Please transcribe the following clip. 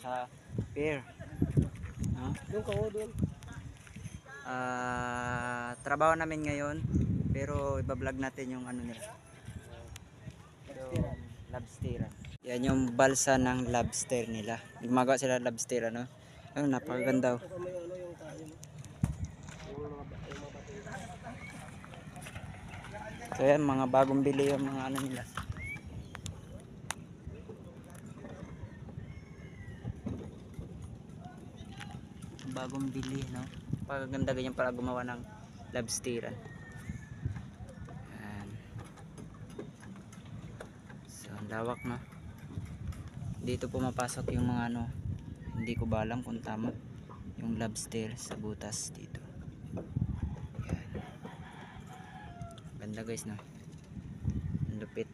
sa pier. No? Doon ka o doon. Trabaho namin ngayon, pero iba-vlog natin yung ano nila. Yung lobster. Yan yung balsa ng lobster nila. Gumagawa sila ng lobster, ano? Ayun, napakaganda. Ito may ano yung tayo. So yan, mga bagong bili yung mga ano nila. Bagong bili, no? Pagaganda ganyan para gumawa ng lobsteran. Yan. So, ang lawak, no? Dito pumapasok yung mga ano, hindi ko ba alam kung tama, yung lobster sa butas dito. Yan. Ganda guys, no? Ang lupit.